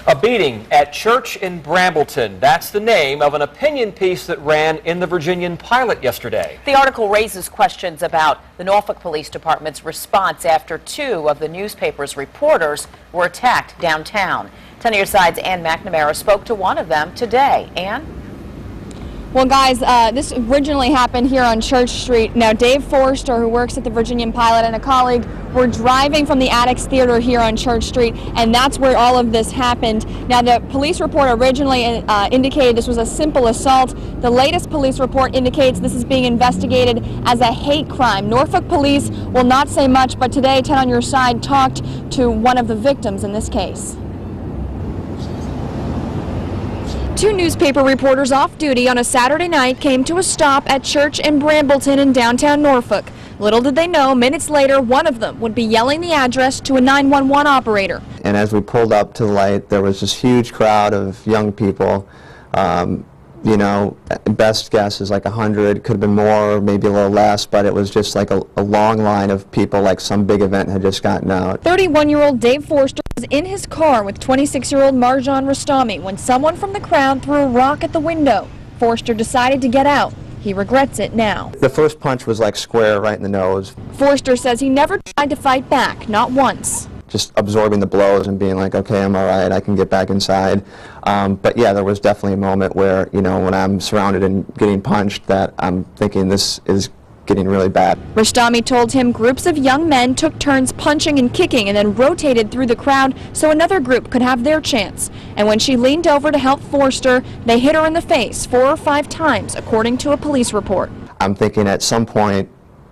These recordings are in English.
A beating at church in Brambleton. That's the name of an opinion piece that ran in the Virginian Pilot yesterday. The article raises questions about the Norfolk Police Department's response after two of the newspaper's reporters were attacked downtown. 10 on your side's Ann McNamara spoke to one of them today. Ann? Well, guys, this originally happened here on Church Street. Now, Dave Forrester, who works at the Virginian Pilot, and a colleague were driving from the Attucks Theater here on Church Street, and that's where all of this happened. Now, the police report originally indicated this was a simple assault. The latest police report indicates this is being investigated as a hate crime. Norfolk police will not say much, but today, 10 on your side talked to one of the victims in this case. Two newspaper reporters off duty on a Saturday night came to a stop at church in Brambleton in downtown Norfolk. Little did they know, minutes later, one of them would be yelling the address to a 911 operator. And as we pulled up to the light, there was this huge crowd of young people. You know, best guess is like 100, could have been more, maybe a little less, but it was just like a long line of people, like some big event had just gotten out. 31-year-old Dave Forrester was in his car with 26-year-old Marjan Rostami when someone from the crowd threw a rock at the window. Forrester decided to get out. He regrets it now. The first punch was like square right in the nose. Forrester says he never tried to fight back, not once. Just absorbing the blows and being like, okay, I'm all right, I can get back inside. But yeah, there was definitely a moment where, you know, when I'm surrounded and getting punched, that I'm thinking this is getting really bad. Rostami told him groups of young men took turns punching and kicking and then rotated through the crowd so another group could have their chance. And when she leaned over to help Forrester, they hit her in the face 4 or 5 times, according to a police report. I'm thinking at some point,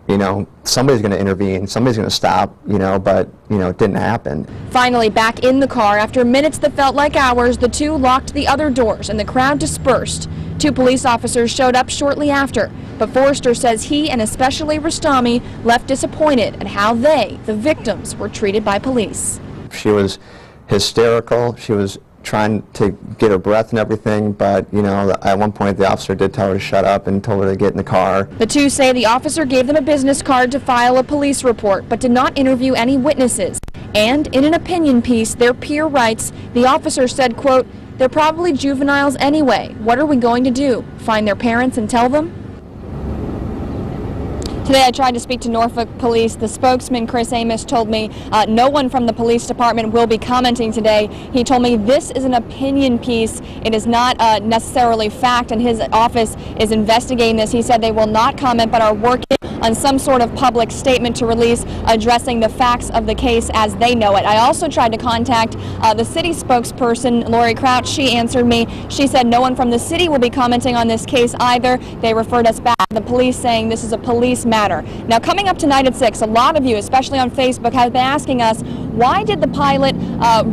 you know, somebody's going to intervene, somebody's going to stop, you know, but, you know, it didn't happen. Finally, back in the car, after minutes that felt like hours, the two locked the other doors and the crowd dispersed. 2 police officers showed up shortly after, but Forrester says he and especially Rostami left disappointed at how they, the victims, were treated by police. She was hysterical. She was trying to get her breath and everything, but, you know, at one point the officer did tell her to shut up and told her to get in the car. The two say the officer gave them a business card to file a police report, but did not interview any witnesses. And in an opinion piece, their peer writes, the officer said, quote, "They're probably juveniles anyway. What are we going to do? Find their parents and tell them?" Today I tried to speak to Norfolk Police. The spokesman, Chris Amos, told me no one from the police department will be commenting today. He told me this is an opinion piece. It is not necessarily fact, and his office is investigating this. He said they will not comment but are working on some sort of public statement to release addressing the facts of the case as they know it. I also tried to contact the city spokesperson, Lori Crouch. She answered me. She said no one from the city will be commenting on this case either. They referred us back to the police, saying this is a police matter. Now, coming up tonight at 6, a lot of you, especially on Facebook, have been asking us, why did the Pilot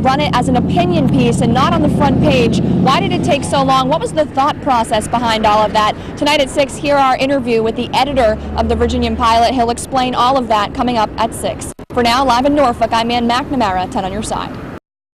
run it as an opinion piece and not on the front page? Why did it take so long? What was the thought process behind all of that? Tonight at 6, hear our interview with the editor of the Virginian Pilot. He'll explain all of that coming up at 6. For now, live in Norfolk, I'm Ann McNamara, 10 on your side.